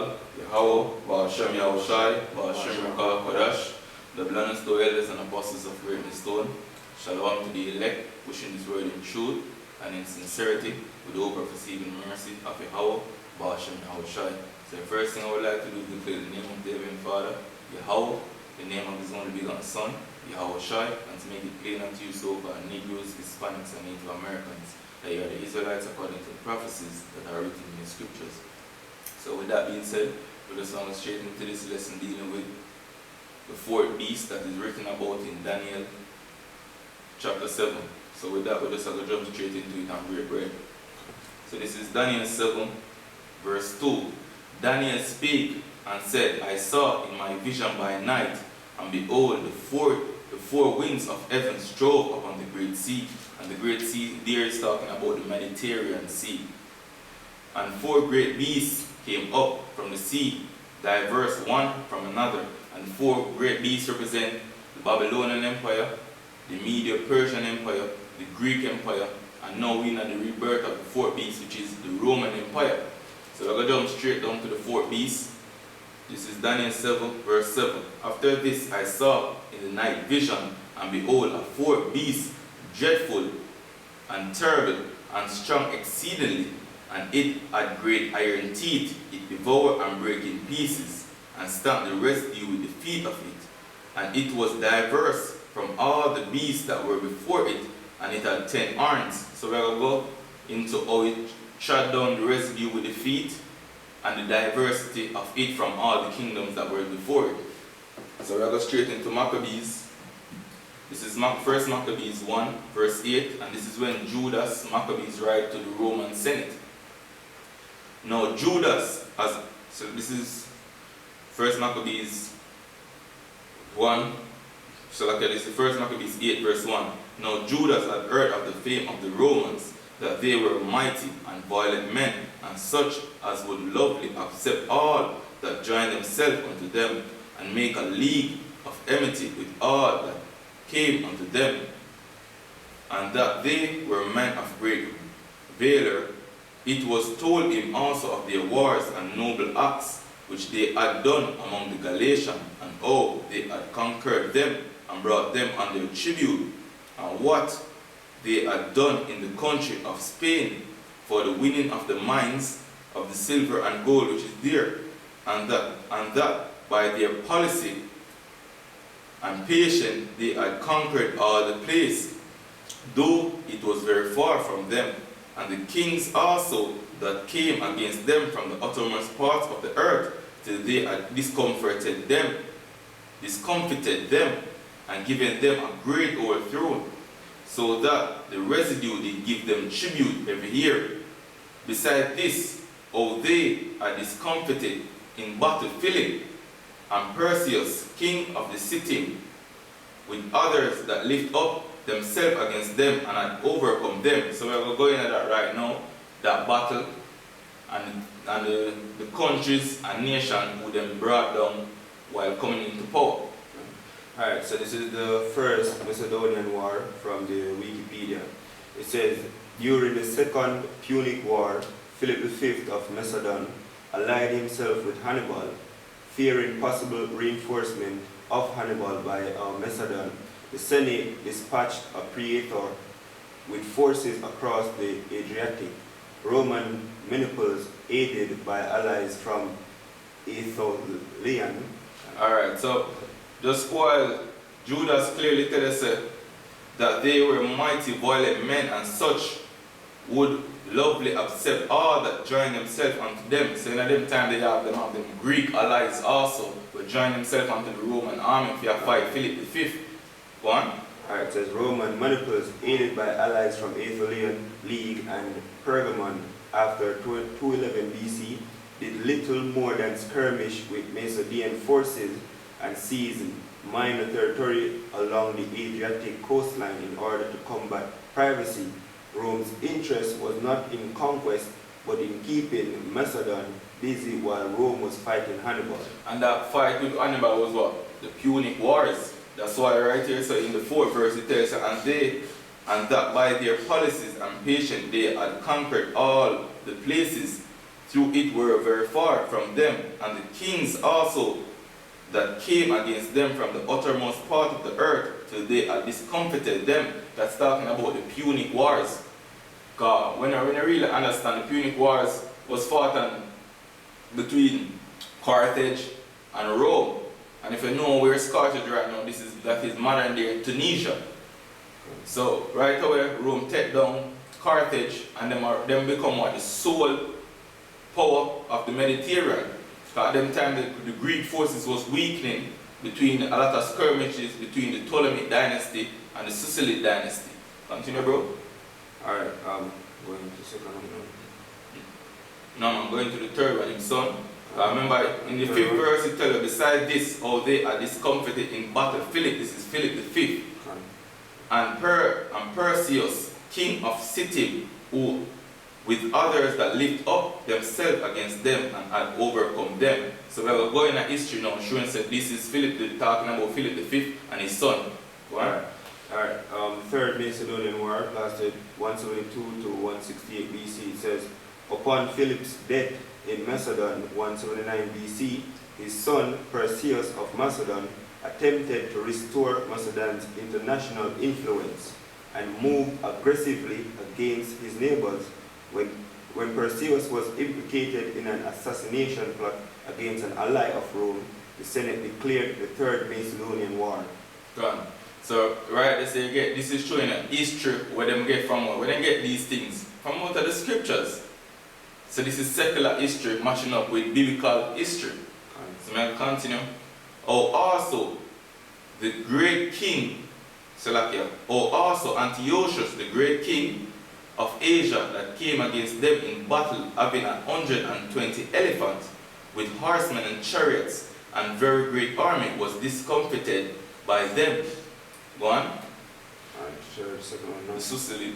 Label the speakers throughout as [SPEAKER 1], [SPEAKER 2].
[SPEAKER 1] Baal, Yahweh, Ba'ashem Yahushai, Ba'ashem Rekah Kodash, the blameless to elders and apostles of Greatness Stone. Shalom to the elect, wishing this word in truth and in sincerity, with the hope of receiving mercy of Yahweh, Ba'ashem Yahushai. So the first thing I would like to do is declare the name of the Heavenly Father, Yahweh, the name of His only begotten Son, Yahushai, and to make it plain unto you so far, Negroes, Hispanics, and Native Americans, that you are the Israelites according to the prophecies that are written in the scriptures. So with that being said, we're just going straight into this lesson dealing with the fourth beast that is written about in Daniel chapter 7. So with that, we're just going to jump straight into it and break bread. So this is Daniel 7, verse 2. Daniel spake and said, I saw in my vision by night, and behold, the four winds of heaven strove upon the great sea. And the great sea there is talking about the Mediterranean Sea. And four great beasts came up from the sea, diverse one from another. And four great beasts represent the Babylonian Empire, the Medo-Persian Empire, the Greek Empire, and now we know the rebirth of the fourth beast, which is the Roman Empire. So we're going to jump straight down to the fourth beast. This is Daniel 7, verse 7. After this I saw in the night vision, and behold, a fourth beast, dreadful and terrible and strong exceedingly, and it had great iron teeth. It devoured and brake in pieces, and stamped the residue with the feet of it. And it was diverse from all the beasts that were before it, and it had 10 horns. So we're going to go into how it trod down the residue with the feet, and the diversity of it from all the kingdoms that were before it. So we're going to go straight into Maccabees. This is 1 Maccabees 1, verse 8, and this is when Judas Maccabees write to the Roman Senate. Now Judas, so this is 1 Maccabees 1, so okay, this is 1 Maccabees 8, verse 1. Now Judas had heard of the fame of the Romans, that they were mighty and violent men, and such as would lovely accept all that join themselves unto them, and make a league of enmity with all that came unto them, and that they were men of great valor. It was told him also of their wars and noble acts which they had done among the Galatians, and how they had conquered them and brought them under tribute, and what they had done in the country of Spain for the winning of the mines of the silver and gold which is there, and that by their policy and patience they had conquered all the place, though it was very far from them. And the kings also that came against them from the uttermost parts of the earth, till they had discomfited them, and given them a great overthrow, so that the residue did give them tribute every year. Besides this, how they are discomfited in battle Philip and Perseus, king of the city, with others that lift up themselves against them and had overcome them. So we're going at that right now, that battle, and the countries and nations who then brought down while coming into power.
[SPEAKER 2] Alright, so this is the first Macedonian war from the Wikipedia. It says, during the Second Punic War, Philip V of Macedon allied himself with Hannibal, fearing possible reinforcement of Hannibal by Macedon. The Senate dispatched a praetor with forces across the Adriatic. Roman maniples, aided by allies from Aetolian.
[SPEAKER 1] Alright, so just while Judas clearly tells us that they were mighty violent men, and such would lovely accept all that join themselves unto them. So in them time they have them Greek allies also, but join themselves unto the Roman army if you fight Philip V. Go on.
[SPEAKER 2] Alright, it says Roman maniples, aided by allies from Aetholian League and Pergamon after 211 BC, did little more than skirmish with Macedonian forces and seized minor territory along the Adriatic coastline in order to combat piracy. Rome's interest was not in conquest, but in keeping Macedon busy while Rome was fighting Hannibal.
[SPEAKER 1] And that fight with Hannibal was what? The Punic Wars. That's why right here, so in the 4th verse it tells you, and that by their policies and patience they had conquered all the places, through it were very far from them, and the kings also that came against them from the uttermost part of the earth, till they had discomfited them. That's talking about the Punic Wars. Because when I really understand, the Punic Wars was fought between Carthage and Rome. And if you know where's Carthage right now, that is modern day Tunisia. So right away, Rome take down Carthage, and them become what, the sole power of the Mediterranean. At them time, the Greek forces was weakening between a lot of skirmishes between the Ptolemaic dynasty and the Seleucid dynasty. Continue, bro.
[SPEAKER 2] Alright, going to the second one.
[SPEAKER 1] Now I'm going to the third one, his son. Remember, in the fifth verse, it tells you, beside this, how they are discomfited in battle. Philip, this is Philip the fifth. And Perseus, king of Sittim, who with others that lift up themselves against them and had overcome them. So we are going at history now, showing that this is Philip, talking about Philip the fifth and his son. Go on.
[SPEAKER 2] Alright, Third Macedonian War lasted 172 to 168 BC. It says, upon Philip's death in Macedon, 179 BC, his son Perseus of Macedon attempted to restore Macedon's international influence and move aggressively against his neighbors. When Perseus was implicated in an assassination plot against an ally of Rome, the Senate declared the Third Macedonian War.
[SPEAKER 1] Gone. So, right, this is showing a history where them get from, where they get these things from out of the scriptures. So this is secular history matching up with biblical history. So may I continue? Oh, also, the great king, also Antiochus, the great king of Asia, that came against them in battle, having 120 elephants, with horsemen and chariots, and very great army, was discomfited by them. Go on.
[SPEAKER 2] Alright, share the second one now.
[SPEAKER 1] The Seleucid.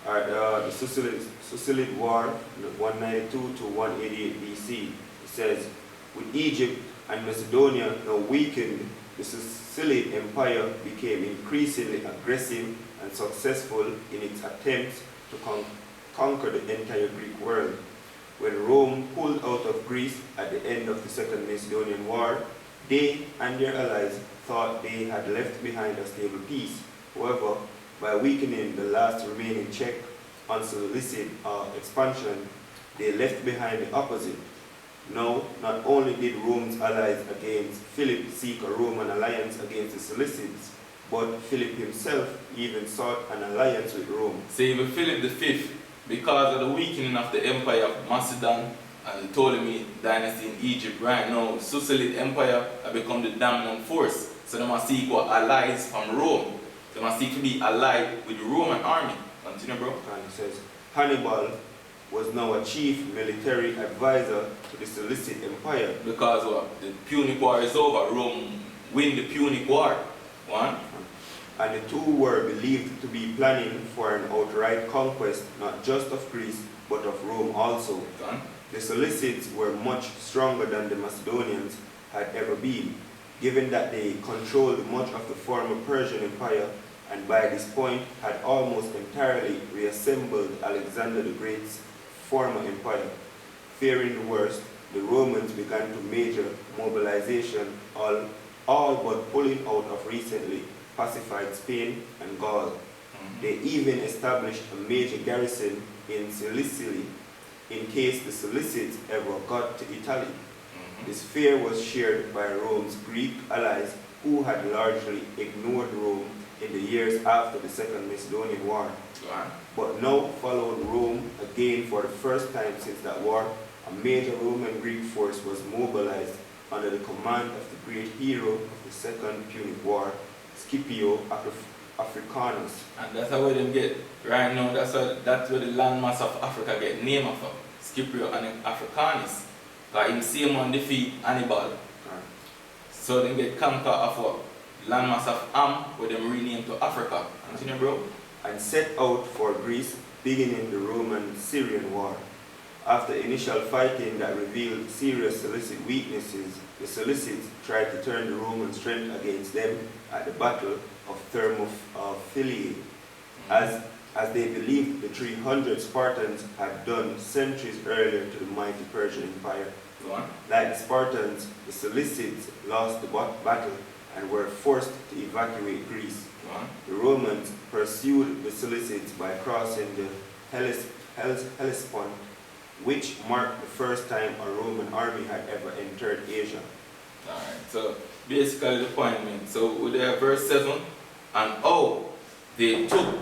[SPEAKER 2] Alright, the Seleucid War, 192 to 188 BC. It says, with Egypt and Macedonia now weakened, the Seleucid Empire became increasingly aggressive and successful in its attempts to conquer the entire Greek world. When Rome pulled out of Greece at the end of the Second Macedonian War, they and their allies thought they had left behind a stable peace. However, by weakening the last remaining check on Seleucid expansion, they left behind the opposite. Now, not only did Rome's allies against Philip seek a Roman alliance against the Seleucids, but Philip himself even sought an alliance with Rome.
[SPEAKER 1] See, even Philip V, because of the weakening of the empire of Macedon and the Ptolemaic dynasty in Egypt, right now, the Seleucid Empire have become the dominant force. So they must seek allies from Rome. They must seek to be allied with the Roman army. Continue, bro.
[SPEAKER 2] And it says, Hannibal was now a chief military advisor to the Seleucid Empire.
[SPEAKER 1] Because the Punic War is over. Rome win the Punic War. One.
[SPEAKER 2] And the two were believed to be planning for an outright conquest, not just of Greece, but of Rome also.
[SPEAKER 1] Done.
[SPEAKER 2] The Seleucids were much stronger than the Macedonians had ever been, given that they controlled much of the former Persian Empire and by this point had almost entirely reassembled Alexander the Great's former empire. Fearing the worst, the Romans began to major mobilization, all but pulling out of recently pacified Spain and Gaul. They even established a major garrison in Sicily in case the Seleucids ever got to Italy. This fear was shared by Rome's Greek allies, who had largely ignored Rome in the years after the Second Macedonian War. But now followed Rome again for the first time since that war. A major Roman Greek force was mobilized under the command of the great hero of the Second Punic War, Scipio Africanus.
[SPEAKER 1] And that's how they get, right now, that's where the landmass of Africa get named after, Scipio and Africanus. Because him same man defeat Hannibal. So they get conquer of what? Landmass of Am, where they renamed to Africa. Continue, bro.
[SPEAKER 2] And set out for Greece, beginning the Roman-Syrian War. After initial fighting that revealed serious Seleucid weaknesses, the Seleucids tried to turn the Roman strength against them at the Battle of Thermopylae. As as they believed the 300 Spartans had done centuries earlier to the mighty Persian Empire.
[SPEAKER 1] Go on.
[SPEAKER 2] Like the Spartans, the Seleucids lost the battle and were forced to evacuate Greece.
[SPEAKER 1] Go on.
[SPEAKER 2] The Romans pursued the Seleucids by crossing the Hellespont, which marked the first time a Roman army had ever entered Asia.
[SPEAKER 1] Alright, so basically the point means, so with the verse 7, and oh, they took